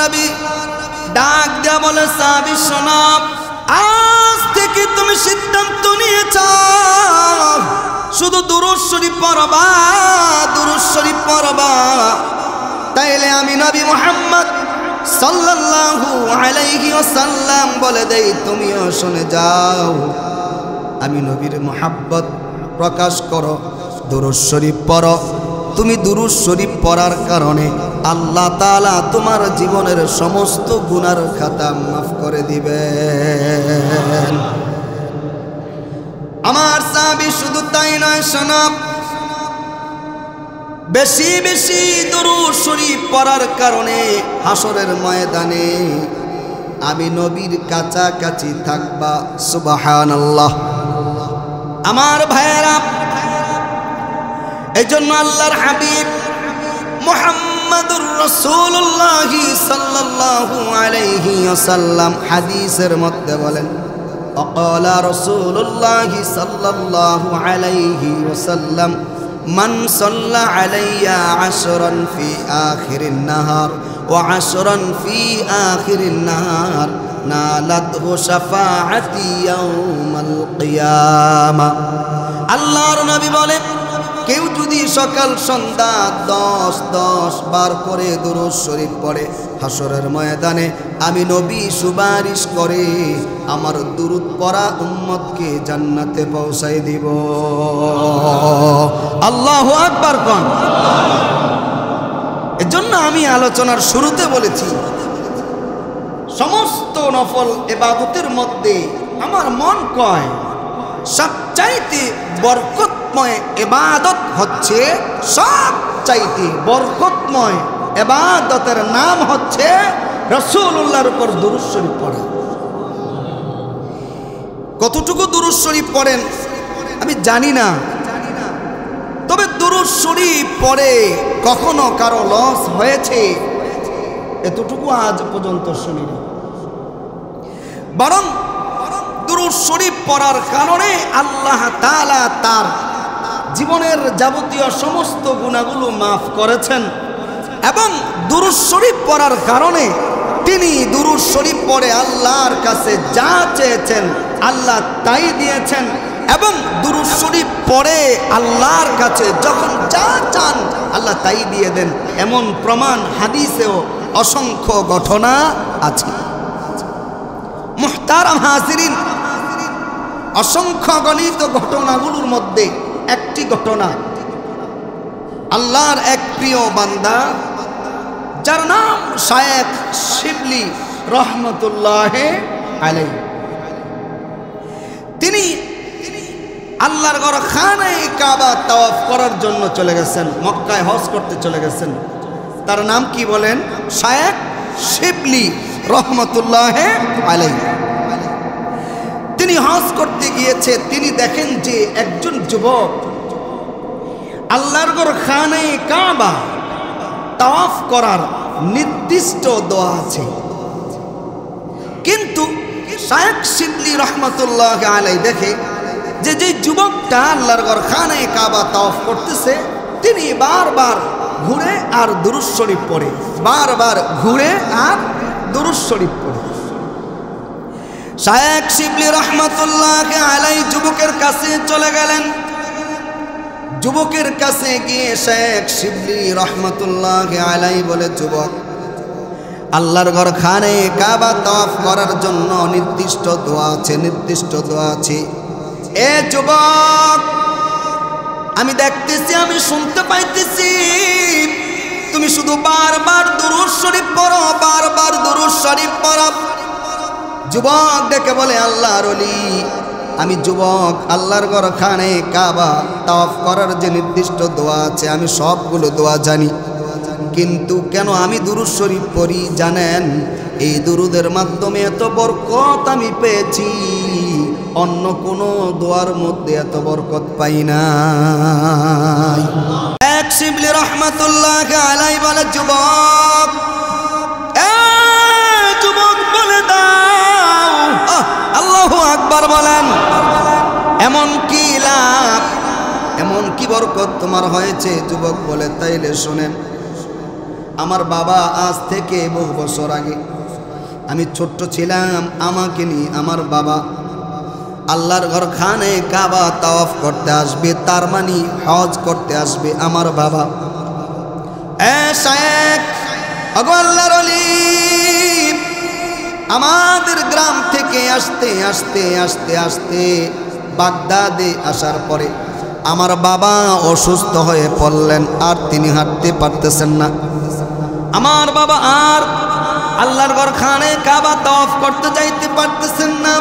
নবী ডাক দেয়া বলে, সাহাবী শোনো, আজ থেকে তুমি সিদ্ধান্ত নিয়েছ শুধু দুরূদ শরীফ পড়বা, দুরূদ শরীফ পড়বা। তাইলে আমি নবী মুহাম্মদ সাল্লাল্লাহু আলাইহি ওয়াসাল্লাম বলে দেই, তুমিও শুনে যাও। আমি নবীর মুহাব্বত প্রকাশ করো, দুরূদ শরীফ পড়ো। তুমি দুরূদ শরীফ পড়ার কারণে আল্লাহ তাআলা তোমার জীবনের সমস্ত গুনার খাতা মাফ করে দিবেন। আমার সাহাবী শুধু তাই নয়, শোনো, বেশি বেশি দুরূদ শরীফ পড়ার কারণে হাসরের ময়দানে আমি নবীর কাছাকাছি থাকবা। সুবহানাল্লাহ। আমার ভাইয়েরা, এই জন্য আল্লাহর হাবিব মুহাম্মাদুর রাসূলুল্লাহ সাল্লাল্লাহু আলাইহি ওয়াসাল্লাম হাদিসের মধ্যে বলেন, অকালা রাসূলুল্লাহ সাল্লাল্লাহু আলাইহি ওয়াসাল্লাম, মান সাল্লা আলাইয়া আশরান ফি আখিরিন নাহার ওয়া আশরান ফি আখিরিন নাহার নালাতহু শাফাআতি ইয়াউমাল কিয়ামা। আল্লাহর নবী বলেন, কেউ যদি সকাল সন্ধ্যা 10 বার করে দুরূদ শরীফ পড়ে, হাসরের ময়দানে আমি নবী সুপারিশ করে আমার দুরূদ পড়া উম্মতকে জান্নাতে পৌঁছাই দিব। আল্লাহু আকবার কোন। এজন্য আমি আলোচনার শুরুতে বলেছি, সমস্ত নফল ইবাদতের মধ্যে আমার মন কয় সবচাইতে বরকতময় ইবাদত হচ্ছে, সবচাইতে বরকতময় ইবাদতের নাম হচ্ছে রাসূলুল্লাহর উপর দুরূদ শরীফ পড়া। কতটুকু দুরূদ শরীফ পড়েন আমি জানি না, তবে দুরূদ শরীফ পড়ে কখনো কারো লস হয়েছে এতটুকু আজ পর্যন্ত শুনিনি। বরং দুরূদ শরীফ পড়ার কারণে আল্লাহ তাআলা তার জীবনের যাবতীয় সমস্ত গুনাহগুলো মাফ করেছেন, এবং দুরূদ শরীফ পড়ার কারণে তিনি দুরূদ শরীফ পড়ে আল্লাহর কাছে যা চেয়েছেন আল্লাহ তাই দিয়েছেন, এবং দুরূদ শরীফ পড়ে আল্লাহর কাছে যখন যা চান আল্লাহ তাই দিয়ে দেন। এমন প্রমাণ হাদিসেও অসংখ্য ঘটনা আছে। মুহতারাম হাজিরিন, অসংখ্য গণিত ঘটনাগুলোর মধ্যে একটি ঘটনা, আল্লাহর এক প্রিয় বান্দা যার নাম শায়েখ শিবলি রহমতুল্লাহ আলাইহি, তিনি আল্লাহর ঘর খানায়ে কাবা তাওয়াফ করার জন্য চলে গেছেন, মক্কায় হজ করতে চলে গেছেন। তার নাম কি বলেন? শায়েখ শিবলি রহমতুল্লাহ আলাইহি। তিনি হজ করতে গিয়েছে, তিনি দেখেন যে একজন যুবক আল্লাহর ঘর খানায়ে কাবা তাওয়াফ করার নির্দিষ্ট দোয়া আছে, কিন্তু শায়েখ শিবলি রহমতুল্লাহ আলাইহি দেখে যে যে যুবকটা আল্লাহর ঘর খানায়ে কাবা তাওয়াফ করতেছে তিনি বারবার ঘুরে আর দুরূদ শরীফ পড়ে, বারবার ঘুরে আর দুরূদ শরীফ পড়ে। শায়েখ শিবলি রহমতুল্লাহ আলাইহি যুবকের কাছে চলে গেলেন। যুবকের কাছে গিয়ে শায়েখ শিবলি রহমতুল্লাহ আলাইহি বলে, যুবক, আল্লাহর ঘর খানায়ে কাবা তাওয়াফ করার জন্য নির্দিষ্ট দোয়া আছে, নির্দিষ্ট দোয়া আছে। এ যুবক, আমি দেখতেছি, আমি শুনতে পাইতেছি তুমি শুধু বারবার দুরূদ শরীফ পড়ো, বারবার দুরূদ শরীফ পড়ো। যুবক ডেকে বলে, আল্লাহর ওলি, আমি যুবক, আল্লাহর ঘর খানায়ে কাবা তাওয়াফ করার যে নির্দিষ্ট দোয়া আছে আমি সবগুলো দোয়া জানি, কিন্তু কেন আমি দুরূদ শরীফ পড়ি জানেন? এই দুরূদের মাধ্যমে এত বরকত আমি পেয়েছি, অন্য কোনো দোয়ার মধ্যে এত বরকত পাই নাই। এক শিবলি রহমাতুল্লাহ আলাইহি বলে, যুবক, যুবক বলে দাও, আল্লাহু আকবার বলেন, এমন কি লাভ, এমন কি বরকত তোমার হয়েছে? যুবক বলে, তাইলে শোনেন, আমার বাবা আজ থেকে বহু বছর আগে আমি ছোট্ট ছিলাম, আমাকে নিয়ে আমার বাবা আল্লাহর ঘর খানে কাবা তাওয়াফ করতে আসবে, তার মানে হজ করতে আসবে আমার বাবা। শায়েখ ওগো আল্লাহর ওলি, আমাদের গ্রাম থেকে আস্তে আস্তে আস্তে আস্তে বাগদাদে আসার পরে আমার বাবা অসুস্থ হয়ে পড়লেন, আর তিনি হাঁটতে পারতেছেন না। আমার বাবা আর আল্লাহর ঘর খানে কাবা তাওয়াফ করতে যাইতে পারতেছেন না।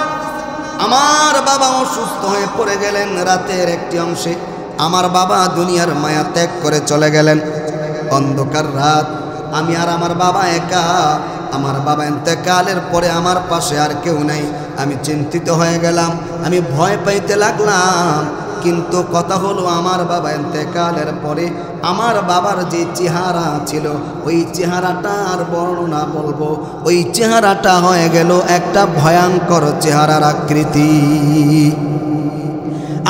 আমার বাবা অসুস্থ হয়ে পড়ে গেলেন। রাতের একটি অংশে আমার বাবা দুনিয়ার মায়া ত্যাগ করে চলে গেলেন। অন্ধকার রাত, আমি আর আমার বাবা একা। আমার বাবা ইন্তেকালের পরে আমার পাশে আর কেউ নাই। আমি চিন্তিত হয়ে গেলাম, আমি ভয় পাইতে লাগলাম। কিন্তু কথা হলো, আমার বাবা ইন্তেকালের পরে আমার বাবার যে চেহারা ছিল, ওই চেহারাটার বর্ণনা বলবো, ওই চেহারাটা হয়ে গেল একটা ভয়ঙ্কর চেহারার আকৃতি।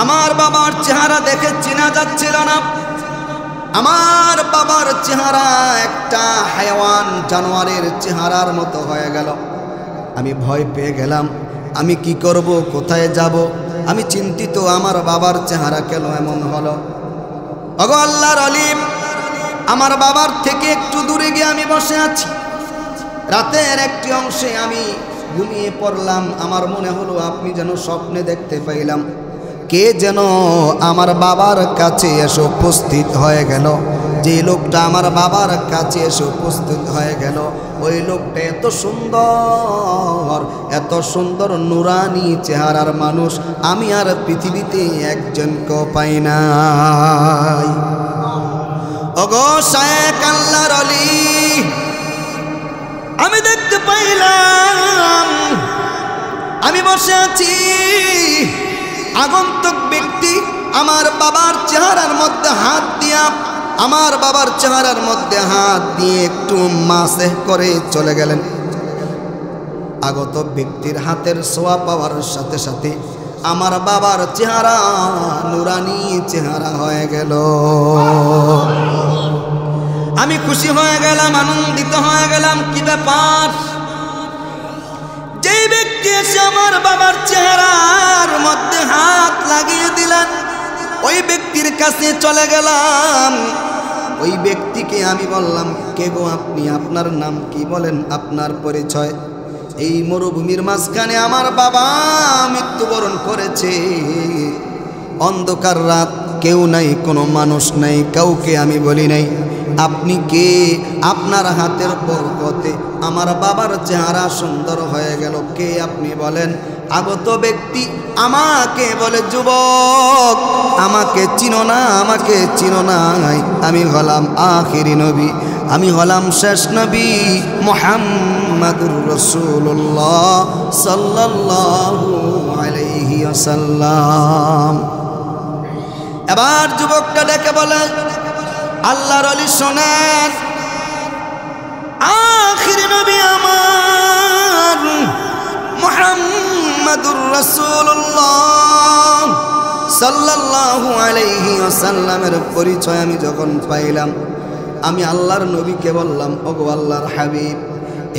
আমার বাবার চেহারা দেখে চেনা যাচ্ছিল না। আমার বাবার চেহারা একটা হায়াওয়ান, জানোয়ারের চেহারার মতো হয়ে গেল। আমি ভয় পেয়ে গেলাম, আমি কি করব, কোথায় যাব? আমি চিন্তিত, আমার বাবার চেহারা কেন এমন হলো? ওগো আল্লাহর ওলি, আমার বাবার থেকে একটু দূরে গিয়ে আমি বসে আছি। রাতের একটি অংশে আমি ঘুমিয়ে পড়লাম। আমার মনে হলো আপনি যেন স্বপ্নে দেখতে পাইলাম কে যেন আমার বাবার কাছে এসে উপস্থিত হয়ে গেল। যে লোকটা আমার বাবার কাছে এসে উপস্থিত হয়ে গেল, ওই লোকটা এত সুন্দর নুরানি চেহারার মানুষ আমি আর পৃথিবীতে একজনকেও পাই নাই। ওগো শায়েখ আল্লাহর ওলি, আমি দেখতে পাইলাম আমি বসে আছি, আগন্তুক ব্যক্তি আমার বাবার চেহারার মধ্যে হাত দিয়া, আমার বাবার চেহারার মধ্যে হাত দিয়ে একটু মাসে করে চলে গেলেন। আগত ব্যক্তির হাতের ছোঁয়া পাওয়ার সাথে সাথে আমার বাবার চেহারা নুরানি চেহারা হয়ে গেল। আমি খুশি হয়ে গেলাম, আনন্দিত হয়ে গেলাম। কি ব্যাপার? যে ব্যক্তি এসে আমার বাবার চেহারার মধ্যে হাত লাগিয়ে দিলেন, ওই ব্যক্তির কাছে চলে গেলাম। ওই ব্যক্তিকে আমি বললাম, কে গো আপনি? আপনার নাম কি? বলেন আপনার পরিচয়। এই মরুভূমির মাঝখানে আমার বাবা মৃত্যুবরণ করেছে। অন্ধকার রাত, কেউ নাই, কোনো মানুষ নাই, কাউকে আমি বলি নাই। আপনি কে? আপনার হাতের বরকতে আমার বাবার চেহারা সুন্দর হয়ে গেল। কে আপনি? বলেন। আগত ব্যক্তি আমাকে বলে, যুবক আমাকে চিনো না, আমাকে চিনো নাই। আমি হলাম আখিরি নবী, আমি হলাম শেষ নবী মুহাম্মাদুর রাসূলুল্লাহ সাল্লাল্লাহু আলাইহি ওয়াসাল্লাম। এবার যুবকটা ডেকে বলে, আল্লাহর ওলি শোনেন, আখিরি নবী আমার মুহাম্মাদুর রাসূলুল্লাহ সাল্লাল্লাহু আলাইহি ওয়াসাল্লামের পরিচয় আমি যখন পাইলাম, আমি আল্লাহর নবীকে বললাম, ওগো আল্লাহর হাবিব,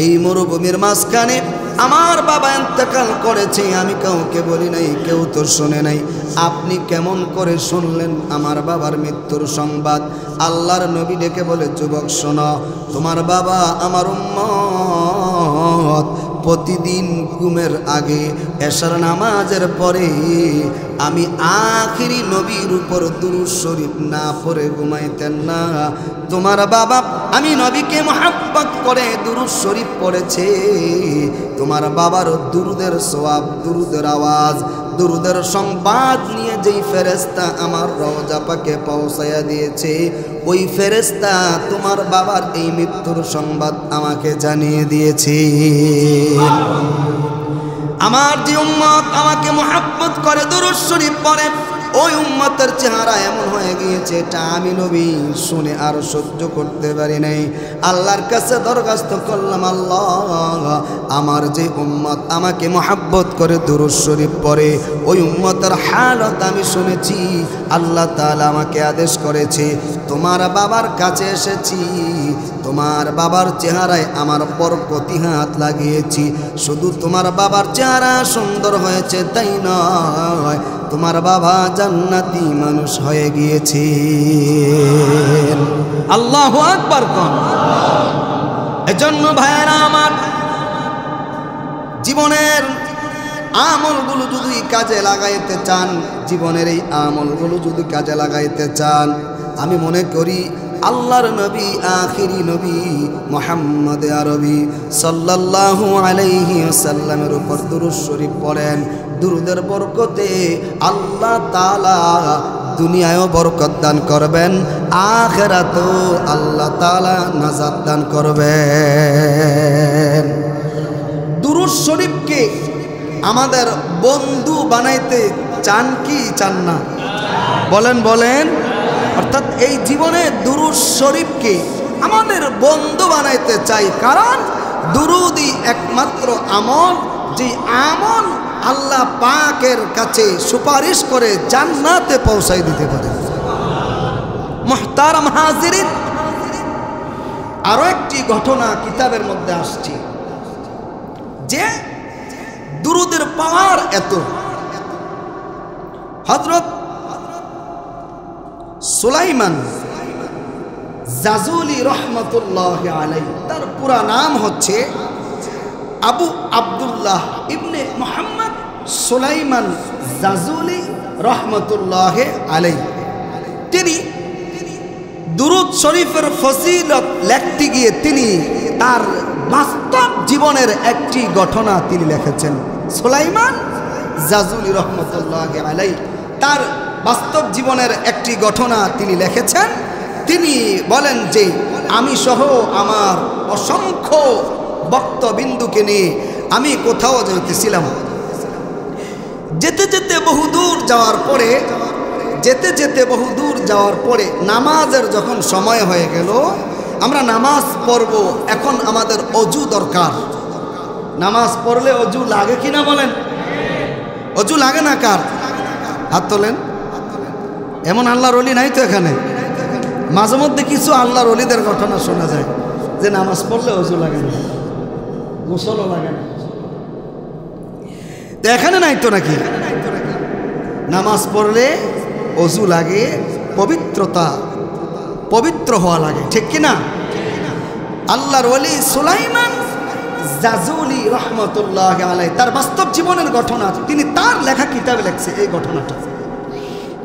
এই মরুভূমির মাঝখানে আমার বাবা ইন্তেকাল করেছে, আমি কাউকে বলি নাই, কেউ তো শুনে নাই। আপনি কেমন করে শুনলেন আমার বাবার মৃত্যুর সংবাদ? আল্লাহর নবী ডেকে বলে, যুবক শোনো, তোমার বাবা আমার উম্মত। প্রতিদিন ঘুমের আগে এশার নামাজের পরে আমি আখিরি নবীর উপর দুরূদ শরীফ না পড়ে ঘুমাইতেন না। তোমার বাবা আমি নবীকে মহব্বত করে দুরূদ শরীফ পড়েছে। তোমার বাবার দুরুদের সওয়াব, দুরুদের আওয়াজ, দুরুদের সংবাদ নিয়ে যেই ফেরেশতা আমার রওজা পাকে পৌঁছায়া দিয়েছে, ওই ফেরেশতা তোমার বাবার এই মৃত্যুর সংবাদ আমাকে জানিয়ে দিয়েছে। আমার যে উম্মত আমাকে মহব্বত করে দুরূদ শরীফ পড়ে, ওই উম্মতের চেহারা এমন হয়ে গিয়েছে, এটা আমি নবী শুনে আর সহ্য করতে পারি নাই। আল্লাহর কাছে দরখাস্ত করলাম, আল্লাহ আমার যে উম্মত আমাকে মহব্বত করে দুরূদ শরীফ পড়ে, ওই উম্মতের হালত আমি শুনেছি। আল্লাহ তাআলা আমাকে আদেশ করেছে, তোমার বাবার কাছে এসেছি, তোমার বাবার চেহারায় আমার বরকতি হাত লাগিয়েছি। শুধু তোমার বাবার চেহারা সুন্দর হয়েছে তাই নয়, তোমার বাবা জান্নাতি মানুষ হয়ে গিয়েছে। আল্লাহু আকবার কোন। এজন্য ভাইয়েরা আমার, জীবনের আমলগুলো যদি কাজে লাগাইতে চান, জীবনের এই আমলগুলো যদি কাজে লাগাইতে চান, আমি মনে করি আল্লাহর নবী আখিরি নবী মুহাম্মদ আরবি সাল্লাল্লাহু আলাইহি ওয়াসাল্লামের উপর দুরূদ শরীফ পড়েন। দুরূদের বরকতে আল্লাহ তাআলা দুনিয়ায়ও বরকত দান করবেন, আখিরাতেও আল্লাহ তাআলা নাজাত দান করবেন। দুরূদ শরীফকে আমাদের বন্ধু বানাইতে চান কি চান না? বলেন বলেন। অর্থাৎ এই জীবনে দুরূদ শরীফকে আমাদের বন্ধু বানাইতে চাই, কারণ দুরূদই একমাত্র আমল, যে আমল আল্লাহ পাকের কাছে সুপারিশ করে জান্নাতে পৌঁছাই দিতে পারে। মুহতারাম হাজিরিন, আরো একটি ঘটনা কিতাবের মধ্যে আসছে যে দুরূদের পাওয়ার এত। হযরত সুলাইমান জাজুলি রহমতুল্লাহি আলাইহি, তার পুরা নাম হচ্ছে আবু আব্দুল্লাহ ইবনে মুহাম্মদ সুলাইমান জাজুলি রহমতুল্লাহি আলাইহি। তিনি দুরূদ শরীফের ফজিলত লিখতে গিয়ে তিনি তার বাস্তব জীবনের একটি ঘটনা তিনি লিখেছেন। সুলাইমান জাজুলি রহমতুল্লাহি আলাইহি তার বাস্তব জীবনের একটি ঘটনা তিনি লিখেছেন। তিনি বলেন যে আমি সহ আমার অসংখ্য ভক্তবিন্দুকে নিয়ে আমি কোথাও যেতেছিলাম। যেতে যেতে বহুদূর যাওয়ার পরে নামাজের যখন সময় হয়ে গেল, আমরা নামাজ পড়ব, এখন আমাদের অজু দরকার। নামাজ পড়লে অজু লাগে কিনা বলেন? অজু লাগে না কার? হাত তোলেন। এমন আল্লাহর ওলি নাই তো এখানে? মাঝে মধ্যে কিছু আল্লাহর ওলিদের ঘটনা শোনা যায় যে নামাজ পড়লে অজু লাগে না, গোসলও লাগে না। তো এখানে নাই তো নাকি? নামাজ পড়লে অজু লাগে, পবিত্র হওয়া লাগে, ঠিক কিনা? আল্লাহর ওলি সুলাইমান জাজুলি রহমতুল্লাহি আলাইহি তার বাস্তব জীবনের ঘটনা তিনি তার লেখা কিতাবে লিখছে। এই ঘটনাটা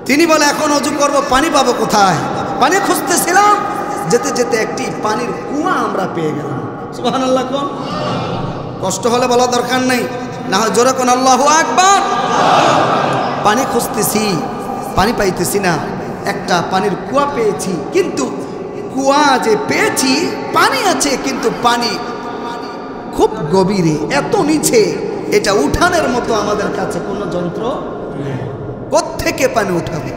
তিনি বলে, এখন অজু করব, পানি পাবো কোথায়? পানি খুঁজতেছিলাম, যেতে যেতে একটি পানির কুয়া আমরা পেয়ে গেলাম। সুবহানাল্লাহ কোন। কষ্ট হলে বলা দরকার নেই, না হয় জোরে কোন আল্লাহু আকবার। পানি খুঁজতেছি, পানি পাইতেছি না, একটা পানির কুয়া পেয়েছি, কিন্তু কুয়া যে পেয়েছি পানি আছে, কিন্তু পানি খুব গভীরে, এত নিচে, এটা উঠানের মতো আমাদের কাছে কোনো যন্ত্র নেই। কোত্থেকে পানি উঠাবো,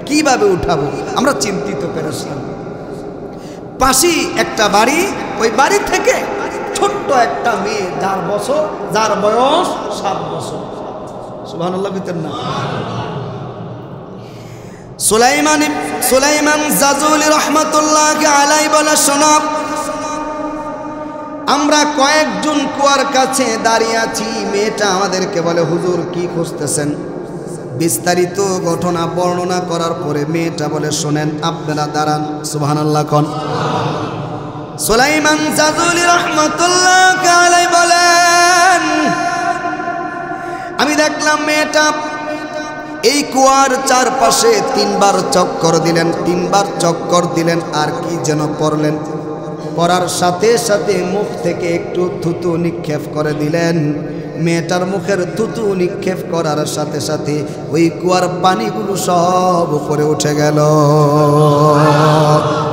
কিভাবে উঠাবো, আমরা চিন্তিত পেরেছিলাম। পাশেই একটা বাড়ি, ওই বাড়ি থেকে ছোট্ট একটা মেয়ে, যার বয়স 7 বছর। সুবহানাল্লাহ ভিতর না? সুলাইমান জাজুলি রহমতুল্লাহি আলাইহি বলে, শোনো, আমরা কয়েকজন কুয়ার কাছে দাঁড়িয়ে আছি। মেয়েটা আমাদেরকে বলে, হুজুর কি খুঁজতেছেন? বিস্তারিত ঘটনা বর্ণনা করার পরে মেয়েটা বলে, শোনেন, আপনারা দাঁড়ান। সুবহানাল্লাহ কোন। সুলাইমান জাজুলি রহমতুল্লাহি আলাইহি বলেন, আমি দেখলাম মেয়েটা এই কুয়ার চারপাশে 3 বার চক্কর দিলেন, 3 বার চক্কর দিলেন, আর কি যেন পড়লেন। পড়ার সাথে সাথে মুখ থেকে একটু থুতু নিক্ষেপ করে দিলেন। মেয়েটার মুখের থুতু নিক্ষেপ করার সাথে সাথে ওই কুয়ার পানিগুলো সব উপরে উঠে গেল।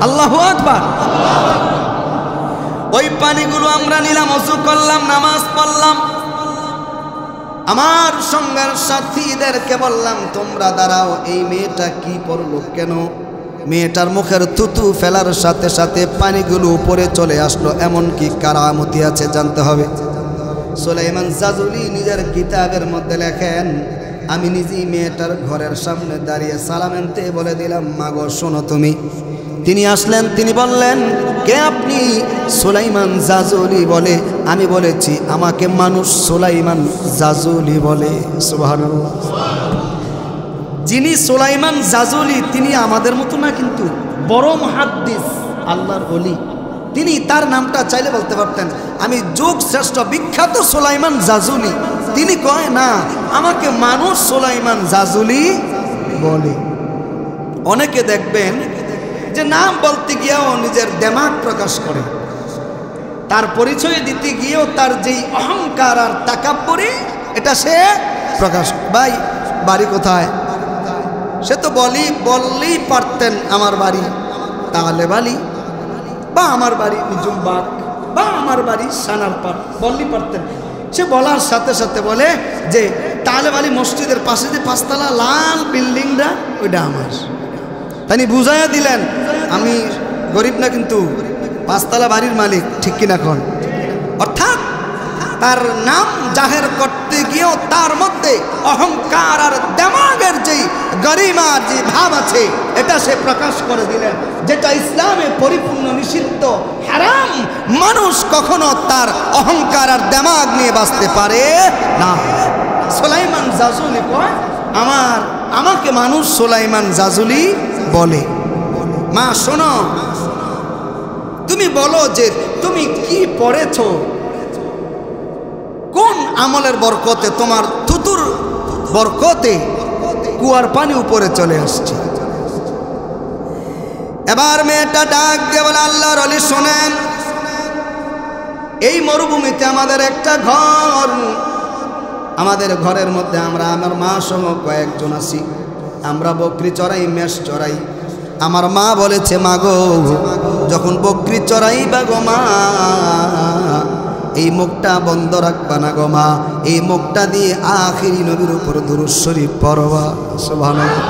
আল্লাহু আকবার। ওই পানিগুলো আমরা নিলাম, ওযু করলাম, নামাজ পড়লাম। আমার সঙ্গের সাথীদেরকে বললাম, তোমরা দাঁড়াও, এই মেয়েটা কি পড়লো কেন? মেয়েটার মুখের থুতু ফেলার সাথে সাথে পানিগুলো উপরে চলে আসলো, এমন কি কারামতি আছে জানতে হবে। সুলাইমান জাজুলি নিজের কিতাবের মধ্যে লেখেন, আমি নিজেই মেয়েটার ঘরের সামনে দাঁড়িয়ে সালাম আনতে বলে দিলাম, মাগো শোনো, তুমি তিনি আসলেন, তিনি বললেন, কে আপনি? সুলাইমান জাজুলি বলে। আমি বলেছি, আমাকে মানুষ সুলাইমান জাজুলি বলে। সুবহানাল্লাহ। যিনি সুলাইমান জাজুলি তিনি আমাদের মতো না, কিন্তু বড় মুহাদ্দিস, আল্লাহর ওলি। তিনি তার নামটা চাইলে বলতে পারতেন, আমি যুগ শ্রেষ্ঠ বিখ্যাত সুলাইমান জাজুলি। তিনি কয় না, আমাকে মানুষ সুলাইমান জাজুলি বলে। অনেকে দেখবেন যে নাম বলতে গিয়েও নিজের দেমাগ প্রকাশ করে, তার পরিচয় দিতে গিয়েও তার যেই অহংকার আর তাকাব্বুরি এটা সে প্রকাশ। ভাই বাড়ি কোথায়? সে তো বললেই পারতেন আমার বাড়ি তাহলে বালি, বা আমার বাড়ি নিজুমবাগ, বা আমার বাড়ি সানারপাট, বললেই পারতেন। সে বলার সাথে সাথে বলে যে তাহলে বালি মসজিদের পাশে যে 5 তলা লাল বিল্ডিংটা ওইটা আমার। তিনি বুঝাইয়া দিলেন, আমি গরিব না, কিন্তু 5 তলা বাড়ির মালিক, ঠিক কিনা কোন? অর্থাৎ তার নাম জাহের করতে গিয়েও তার মধ্যে অহংকার আর দেমাগের যেই গরিমার যে ভাব আছে এটা সে প্রকাশ করে দিলেন, যেটা ইসলামে পরিপূর্ণ নিষিদ্ধ, হারাম। মানুষ কখনো তার অহংকার আর দেমাগ নিয়ে বাঁচতে পারে না। সুলাইমান জাজুলি কয়, আমাকে মানুষ সুলাইমান জাজুলি বলে। মা শোনো, তুমি বলো যে তুমি কি পড়েছো, কোন আমলের বরকতে, তোমার থুতুর বরকতে কুয়ার পানি উপরে চলে আসছে। এবার মেয়েটা ডাক দিয়ে বলে, আল্লাহর ওলি শোনেন, এই মরুভূমিতে আমাদের একটা ঘর, আমাদের ঘরের মধ্যে আমরা আমার মা সহ কয়েকজন আছি। আমরা বকরি চড়াই, মেষ চড়াই। আমার মা বলেছে, মা গো, যখন বকরি চড়াই বা গো মা, এই মুখটা বন্ধ রাখবা না গো মা, এই মুখটা দিয়ে আখিরি নবীর উপর দুরূদ শরীফ পড়বা। সুবহানাল্লাহ।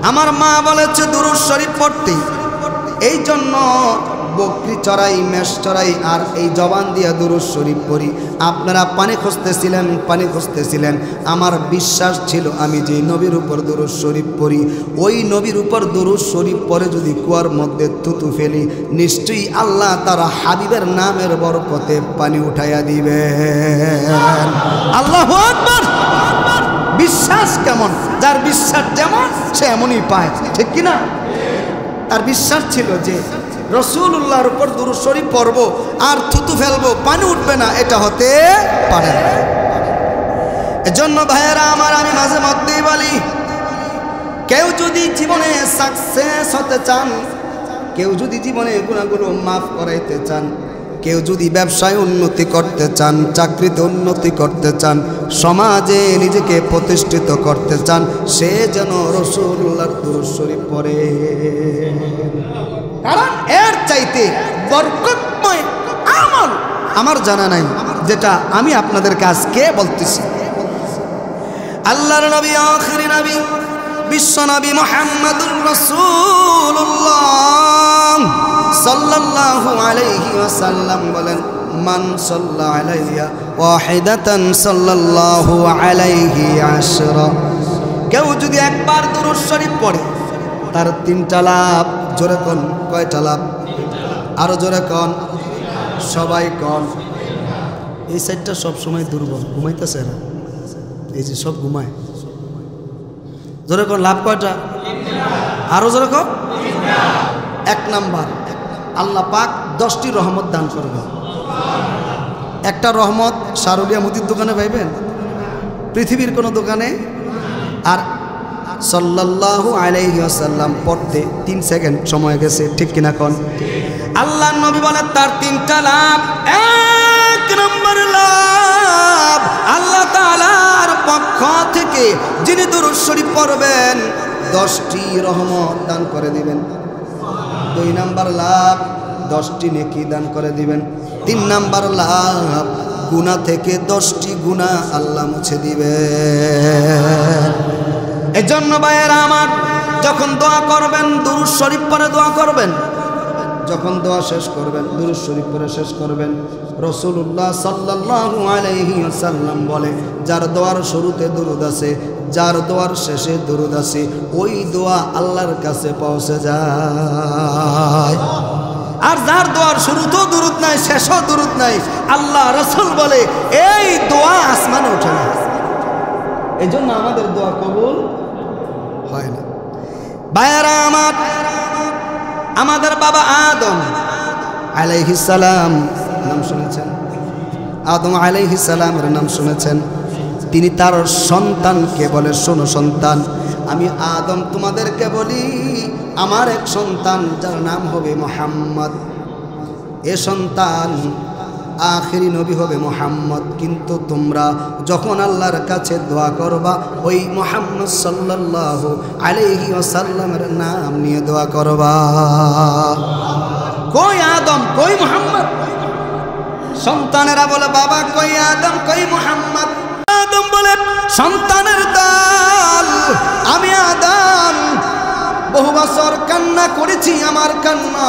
আমার মা বলেছে দুরূদ শরীফ পড়তে, এই জন্য বকরি চড়াই, মেষ চড়াই, আর এই জবান দিয়া দুরূদ শরীফ পড়ি। আপনারা পানি খুঁজতেছিলেন, আমার বিশ্বাস ছিল আমি যে নবীর উপর দুরূদ শরীফ পড়ি, ওই নবীর উপর দুরূদ শরীফ পরে যদি কুয়ার মধ্যে থুতু ফেলি, নিশ্চয়ই আল্লাহ তার হাবিবের নামের বরকতে পানি উঠাইয়া দিবে। আল্লাহু আকবার। বিশ্বাস কেমন? যার বিশ্বাস যেমন সে এমনই পায়, ঠিক কিনা? তার বিশ্বাস ছিল যে রাসূলুল্লাহর উপর দুরূদ শরীফ পড়ব আর থুতু ফেলবো, পানি উঠবে না, এটা হতে পারে না। এজন্য ভাইয়েরা আমার, আমি মাঝে মধ্যেই বলি, কেউ যদি জীবনে সাকসেস হতে চান, কেউ যদি জীবনে গুনাহগুলো মাফ করাইতে চান, কেউ যদি ব্যবসায় উন্নতি করতে চান, চাকরিতে উন্নতি করতে চান, সমাজে নিজেকে প্রতিষ্ঠিত করতে চান, সে যেন রাসূলুল্লাহর দুরূদ শরীফ পড়ে। কারণ এর চাইতে বরকতময় আমল আমার জানা নাই, যেটা আমি আপনাদেরকে আজকে বলতেছি। আল্লাহর নবী, আখিরি নবী, বিশ্ব নবী মুহাম্মদুর রাসূলুল্লাহ সাল্লাল্লাহু আলাইহি ওয়াসাল্লাম বলেন, মান সাল্লা আলাইয়া ওয়াহিদাতান সাল্লাল্লাহু আলাইহি আশরা। কেউ যদি একবার দুরূদ শরীফ পড়ে, তার 3টা লাভ। জোরে কোন, কয়টা লাভ? আরো জোরে কোন, সবাই কোন। এই সাইডটা সবসময় দুর্বল, ঘুমাইতেছে না, এই যে সব ঘুমায়। জোরে কোন, লাভ কয়টা? আরো জোরে কোন। 1 নাম্বার, আল্লাহ পাক 10টি রহমত দান করবে। একটা রহমত সারুলিয়া মুদির দোকানে পাইবেন, পৃথিবীর কোনো দোকানে। আর সাল্লাল্লাহু আলাইহি ওয়াসাল্লাম পড়তে 3 সেকেন্ড সময় গেছে, ঠিক কিনা কোন? আল্লাহর নবী বলেন তার 3টা লাভ। 1 নম্বর লাভ, আল্লাহ তাআলার পক্ষ থেকে যিনি দুরূদ শরীফ পড়বেন 10টি রহমত দান করে দিবেন। 2 নম্বর লাভ, 10টি নেকি দান করে দিবেন। 3 নম্বর লাভ, গুনাহ থেকে 10টি গুনাহ আল্লাহ মুছে দিবেন। এজন্য ভাইয়েরা আমার, যখন দোয়া করবেন দুরূদ শরীফ পড়ে দোয়া করবেন, যখন দোয়া শেষ করবেন দুরূদ শরীফ পড়ে শেষ করবেন। রাসূলুল্লাহ সাল্লাল্লাহু আলাইহি ওয়াসাল্লাম বলে, যার দোয়ার শুরুতে দুরূদ আছে, যার দোয়ার শেষে দুরূদ আছে, ওই দোয়া আল্লাহর কাছে পৌঁছে যায়। আর যার দোয়ার শুরুতেও দুরূদ নাই, শেষেও দুরূদ নাই, আল্লাহ রাসূল বলে এই দোয়া আসমানে ওঠে না। এই জন্য আমাদের দোয়া কবুল হয় না। ভাইয়ারা আমার, আমাদের বাবা আদম আলাইহিস সালাম নাম শুনেছেন? আদম আলাইহিস সালামের নাম শুনেছেন? তিনি তার সন্তানকে বলে, শোনো সন্তান, আমি আদম তোমাদেরকে বলি আমার এক সন্তান যার নাম হবে মুহাম্মদ। এ সন্তান আখেরি নবী হবে মুহাম্মদ, কিন্তু তোমরা যখন আল্লাহর কাছে দোয়া করবা ওই মুহাম্মদ সাল্লাল্লাহু আলাইহি ওয়াসাল্লামের নাম নিয়ে দোয়া করবা। কই আদম, কই মুহাম্মদ? সন্তানেরা বলে বাবা কই আদম, কই মুহাম্মদ? আদম বলে সন্তানের দল, আমি আদম বহু বছর কান্না করেছি, আমার কান্না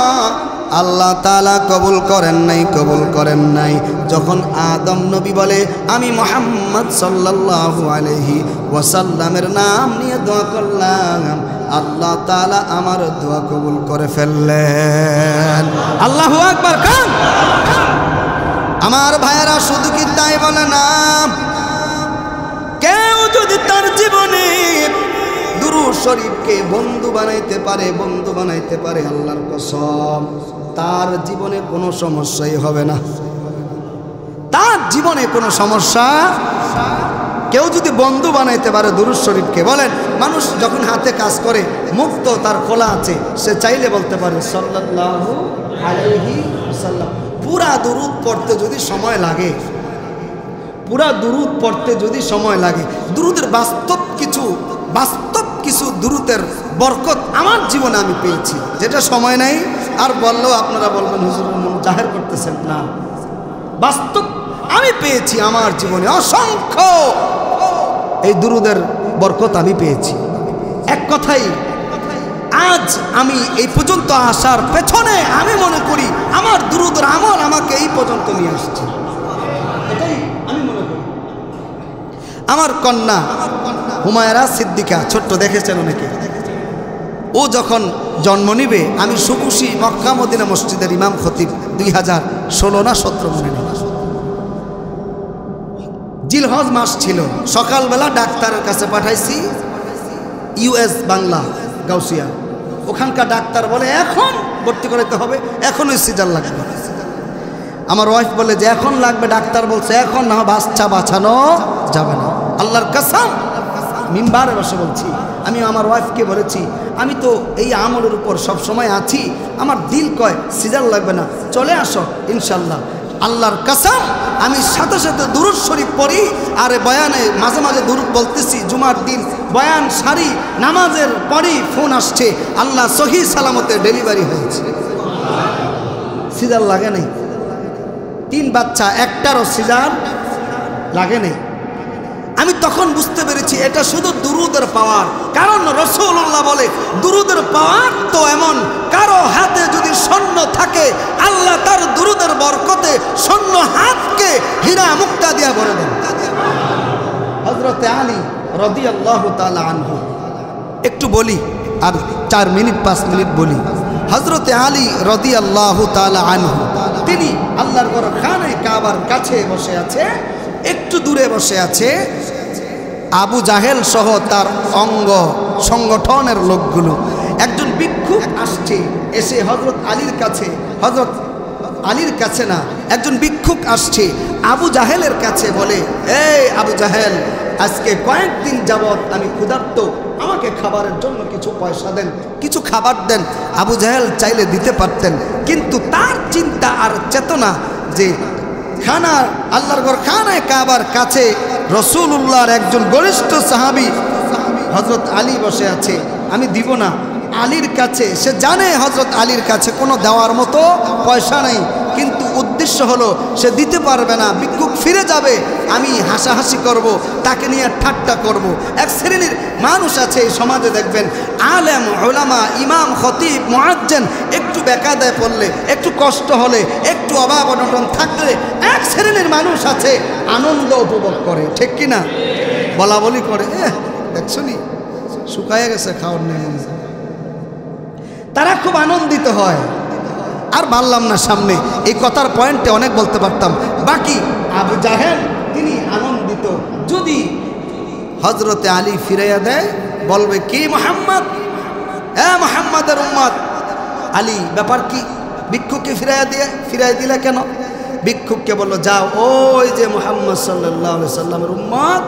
আল্লাহ তাআলা কবুল করেন নাই, কবুল করেন নাই। যখন আদম নবী বলে আমি মুহাম্মদ সাল্লাল্লাহু আলাইহি ওয়াসাল্লামের নাম নিয়ে দোয়া করলাম, আল্লাহ তাআলা আমার দোয়া কবুল করে ফেললেন। আল্লাহু আকবার। খান আমার ভাইয়েরা, শুধু কি তাই বলে না, কেউ যদি তার জীবনে দুরূদ শরীফকে বন্ধু বানাইতে পারে, বন্ধু বানাইতে পারে, আল্লাহর কসম তার জীবনে কোনো সমস্যাই হবে না। তার জীবনে কোনো সমস্যা, কেউ যদি বন্ধু বানাইতে পারে দুরূদ শরীফকে, বলেন মানুষ যখন হাতে কাজ করে মুক্ত তার খোলা আছে, সে চাইলে বলতে পারে সাল্লাল্লাহু আলাইহি ওয়াসাল্লাম। পুরা দুরূদ পড়তে যদি সময় লাগে, পুরা দুরূদ পড়তে যদি সময় লাগে, দুরূদের বাস্তব কিছু দুরূদের বরকত আমার জীবনে আমি পেয়েছি, যেটা সময় নাই আর বললেও আপনারা বলবেন হুজুর জাহের করতেছেন না। বাস্তব আমি পেয়েছি আমার জীবনে অসংখ্য এই দুরূদের বরকত আমি পেয়েছি। এক কথাই আজ আমি এই পর্যন্ত আসার পেছনে আমি মনে করি আমার দুরূদের আমল আমাকে এই পর্যন্ত নিয়ে আসছে, এটাই আমি মনে করি। আমার কন্যা হুমায়রা সিদ্দিকা, ছোট্ট দেখেছেন অনেকে, ও যখন জন্ম নিবে আমি সুখুশি মক্কা মদিনা মসজিদের ইমাম খতিব 2016 না 17 মনে নেই, জিলহজ মাস ছিল, সকালবেলা ডাক্তারের কাছে পাঠাইছি ইউএস বাংলা গাউসিয়া, ওখানকার ডাক্তার বলে এখন ভর্তি করাতে হবে, এখনই সিজার লাগবে। আমার ওয়াইফ বলে যে এখন লাগবে, ডাক্তার বলছে এখন না, বাচ্চা বাঁচানো যাবে না। আল্লাহর কসম মিম্বারে বসে বলছি, আমি আমার ওয়াইফকে বলেছি আমি তো এই আমলের উপর সব সময় আছি, আমার দিল কয় সিজার লাগবে না, চলে আসো ইনশাল্লাহ। আল্লাহর কসম আমি সাথে সাথে দুরূদ শরীফ পড়ি, আর বয়ানে মাঝে মাঝে দুরূদ বলতেছি, জুমার দিন বয়ান সারি নামাজের পরই ফোন আসছে, আল্লাহ সহি সালামতে ডেলিভারি হয়েছে, সিজার লাগে নাই। 3 বাচ্চা, একটারও সিজার লাগে নাই। আমি তখন বুঝতে পেরেছি এটা শুধু দুরূদের পাওয়ার, কারণ রাসূলুল্লাহ বলে দুরূদের পাওয়ার তো এমন, কারো হাতে যদি স্বর্ণ থাকে আল্লাহ তার দুরূদের বরকতে স্বর্ণ হাতকে হীরা মুক্তা দিয়া ভরে দেন। হযরত আলী রাদিয়াল্লাহু তাআলা আনহু, একটু বলি আর 4 মিনিট 5 মিনিট বলি। হযরত আলী রাদিয়াল্লাহু তাআলা আনহু, তিনি আল্লাহর ঘর খানে কাবার কাছে বসে আছে, একটু দূরে বসে আছে আবু জাহেল সহ তার অঙ্গ সংগঠনের লোকগুলো। একজন ভিক্ষুক আসছে, এসে হযরত আলীর কাছে না, একজন ভিক্ষুক আসছে আবু জাহেলের কাছে, বলে এই আবু জাহেল, আজকে কয়েকদিন যাবৎ আমি ক্ষুধার্ত, আমাকে খাবারের জন্য কিছু পয়সা দেন, কিছু খাবার দেন। আবু জাহেল চাইলে দিতে পারতেন, কিন্তু তার চিন্তা আর চেতনা যে খানা আল্লাহর ঘর খানায় কাবার কাছে রাসূলুল্লাহর একজন ঘনিষ্ঠ সাহাবী হযরত আলী বসে আছে, আমি দিব না। আলীর কাছে, সে জানে হযরত আলীর কাছে কোনো দেওয়ার মতো পয়সা নেই, কিন্তু উদ্দেশ্য উদ্দেশ্য হলো সে দিতে পারবে না, ভিক্ষুক ফিরে যাবে, আমি হাসাহাসি করব, তাকে নিয়ে ঠাট্টা করব। এক শ্রেণীর মানুষ আছে এই সমাজে, দেখবেন আলেম ওলামা ইমাম খতিব মুয়াজ্জিন একটু বেকায়দায় পড়লে, একটু কষ্ট হলে, একটু অভাব অনটন থাকলে এক শ্রেণীর মানুষ আছে আনন্দ উপভোগ করে, ঠিক কিনা? বলা বলি করে, দেখছো নি শুকায় গেছে খাওয়ার নেই, তারা খুব আনন্দিত হয়। আর বললাম না সামনে, এই কথার পয়েন্টে অনেক বলতে পারতাম। বাকি আবু জাহেল তিনি আনন্দিত। যদি হযরতে আলী ফিরাইয়া দেয়, বলবে কি মুহাম্মদ, মুহাম্মাদের উম্মত আলী, ব্যাপার কি? ভিক্ষুককে ফিরাইয়া দিলে কেন? ভিক্ষুককে বলল, যাও ওই যে মুহাম্মদ সাল্লাল্লাহু আলাইহি সাল্লামের উম্মত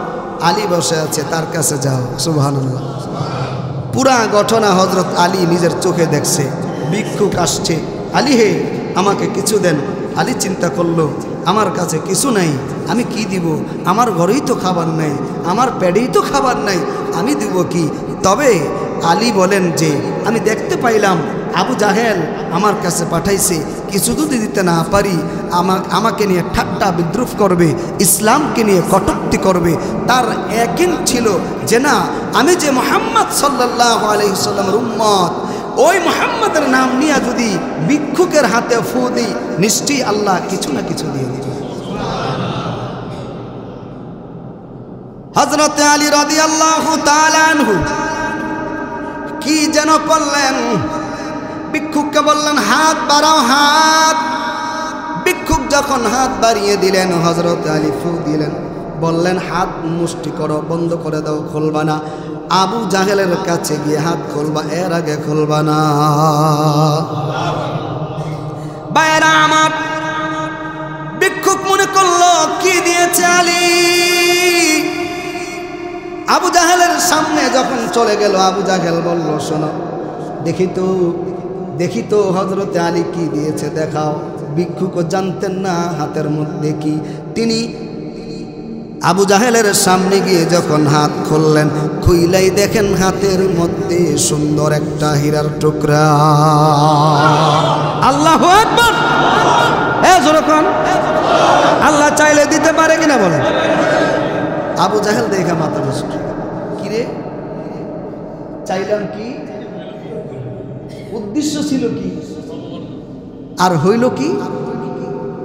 আলী বসে আছে, তার কাছে যাও। সুবহানাল্লাহ। পুরা ঘটনা হযরত আলী নিজের চোখে দেখছে। ভিক্ষুক আসছে, আলী হে আমাকে কিছু দেন। আলী চিন্তা করলো, আমার কাছে কিছু নাই, আমি কি দিব? আমার ঘরেই তো খাবার নাই, আমার পেটেই তো খাবার নাই, আমি দিব কি? তবে আলী বলেন যে আমি দেখতে পাইলাম আবু জাহেল আমার কাছে পাঠাইছে, কিছু যদি দিতে না পারি আমাকে নিয়ে ঠাট্টা বিদ্রুপ করবে, ইসলামকে নিয়ে কটূক্তি করবে। তার ইয়াকিন ছিল যে না, আমি যে মুহাম্মদ সাল্লাল্লাহু আলাইহি সাল্লামের উম্মত, ওই মুহাম্মদের নাম নিয়ে যদি ভিক্ষুকের হাতে ফু দিই, নিশ্চয়ই আল্লাহ কিছু না কিছু দিয়ে দিবে। হযরত আলী রাদিয়াল্লাহু তাআলা আনহু কি যেন করলেন, ভিক্ষুককে বললেন হাত বাড়াও, হাত। ভিক্ষুক যখন হাত বাড়িয়ে দিলেন, হযরত আলী ফু দিলেন, বললেন হাত মুষ্টি করো, বন্ধ করে দাও, খুলবা না। আবু জাহেলের কাছে গিয়ে হাত খুলবা, এর আগে খুলবা না। বাইরা আমার, ভিক্ষুক মনে করলো কি দিয়েছে আলী। আবু জাহেলের সামনে যখন চলে গেল, আবু জাহেল বলল, শোনো, দেখি তো হযরতে আলী কি দিয়েছে, দেখাও। ভিক্ষুকও জানতেন না হাতের মধ্যে কি। তিনি আবু জাহেলের সামনে গিয়ে যখন হাত খুললেন, খুইলাই দেখেন হাতের মধ্যে সুন্দর একটা হীরার টুকরা। আল্লাহু আকবার। যখন আল্লাহ চাইলে দিতে পারে কিনা বলেন? আবু জাহেল দেখে মাথা নষ্ট, কিরে চাইলাম কি, উদ্দেশ্য ছিল কি, আর হইল কি?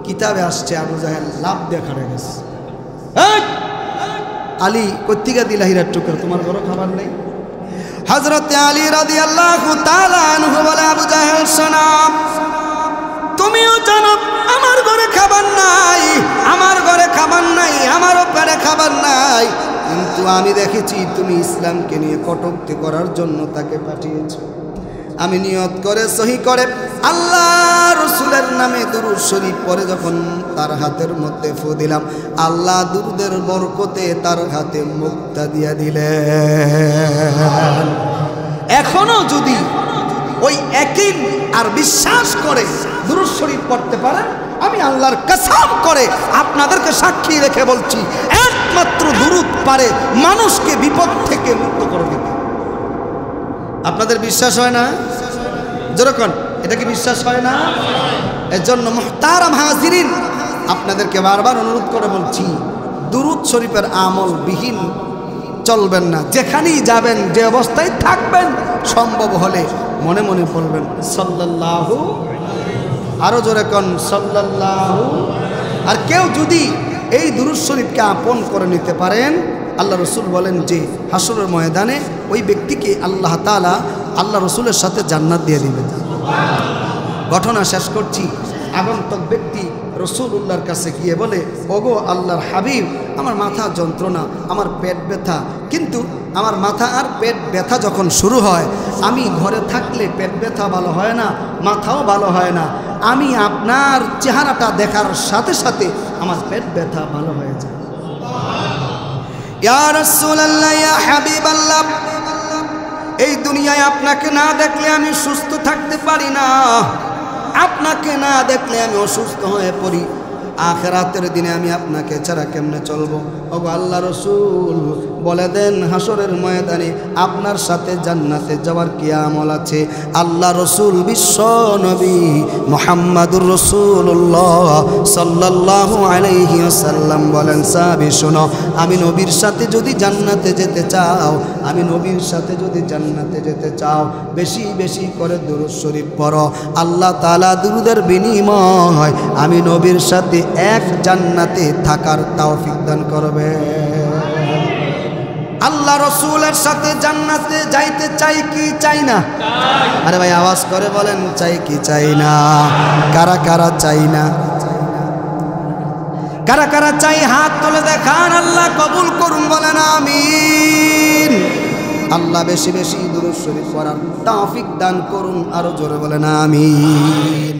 কিতাবে আসছে আবু জাহেল লাভ দেখারে গেছে। আলী কর্তিকা দিলা হীরার টুকরা, তোমার ঘরে খাবার নেই? হযরতে আলী রাদিয়াল্লাহু তাআলা আনহু বলে, আবু জাহেল শোনো, তুমিও জানো আমার ঘরে খাবার নাই, আমার ঘরে খাবার নাই, আমারও পেটে খাবার নাই, কিন্তু আমি দেখেছি তুমি ইসলামকে নিয়ে কটূক্তি করার জন্য তাকে পাঠিয়েছো। আমি নিয়ত করে সহি করে আল্লাহ রাসূলের নামে দুরূদ শরীফ পড়ে যখন তার হাতের মধ্যে ফু দিলাম, আল্লাহ দুরূদের বরকতে তার হাতে মুক্তা দিয়া দিলেন। এখনো যদি ওই ইয়াকিন আর বিশ্বাস করে দুরূদ শরীফ পড়তে পারেন, আমি আল্লাহর কসম করে আপনাদেরকে সাক্ষী রেখে বলছি, একমাত্র দুরূদ পারে মানুষকে বিপদ থেকে মুক্ত করে দিতে। আপনাদের বিশ্বাস হয় না? যেরকম এটা কি বিশ্বাস হয় না? এর জন্য মুহতারাম হাজিরিন, আপনাদেরকে বারবার অনুরোধ করে বলছি, দুরূদ শরীফের আমল বিহীন চলবেন না। যেখানেই যাবেন, যে অবস্থায় থাকবেন, সম্ভব হলে মনে মনে বলবেন সাল্লাল্লাহু, আরো জোরে কোন সাল্লাল্লাহু। আর কেউ যদি এই দুরূদ শরীফকে আপন করে নিতে পারেন, আল্লাহ রসুল বলেন যে হাসরের ময়দানে ওই ব্যক্তিকে আল্লাহ তাআলা আল্লাহ রসুলের সাথে জান্নাত দিয়ে দিবেন। ঘটনা শেষ করছি। আগন্তুক ব্যক্তি রসুলুল্লাহর কাছে গিয়ে বলে, ওগো আল্লাহর হাবিব, আমার মাথা যন্ত্রণা, আমার পেট ব্যথা, কিন্তু আমার মাথা আর পেট ব্যথা যখন শুরু হয়, আমি ঘরে থাকলে পেট ব্যথা ভালো হয় না, মাথাও ভালো হয় না, আমি আপনার চেহারাটা দেখার সাথে সাথে আমার পেট ব্যথা ভালো হয়ে যায়। ইয়া রাসূলুল্লাহ, ইয়া হাবিবাল্লাহ, এই দুনিয়ায় আপনাকে না দেখলে আমি সুস্থ থাকতে পারি না, আপনাকে না দেখলে আমি অসুস্থ হয়ে পড়ি। আখিরাতের দিনে আমি আপনাকে ছাড়া কেমনে চলবো? ওগো আল্লাহ রসুল বলে দেন, হাসরের ময়দানে আপনার সাথে জান্নাতে যাওয়ার কি আমল আছে? আল্লাহ রসুল বিশ্ব নবী মুহাম্মাদুর রাসূলুল্লাহ সাল্লাল্লাহু আলাইহি ওয়াসাল্লাম বলেন, সাহাবী শোনো, আমি নবীর সাথে যদি জান্নাতে যেতে চাও, আমি নবীর সাথে যদি জান্নাতে যেতে চাও, বেশি বেশি করে দুরূদ শরীফ পড়ো। আল্লাহ তাআলা দুরূদের বিনিময় আমি নবীর সাথে এক জান্নাতে থাকার তৌফিক দান করবে। আল্লাহ রসুলের সাথে জান্নাতে যাইতে চাই কি চাই না? আরে ভাই আওয়াজ করে বলেন, চাই কি চাই না? কারা কারা চাই না? কারা কারা চাই হাত তুলে দেখান, আল্লাহ কবুল করুন, বলেন আমিন। আল্লাহ বেশি বেশি দুরূদ শরীফ পড়ার তৌফিক দান করুন, আরো জোরে বলেন আমিন।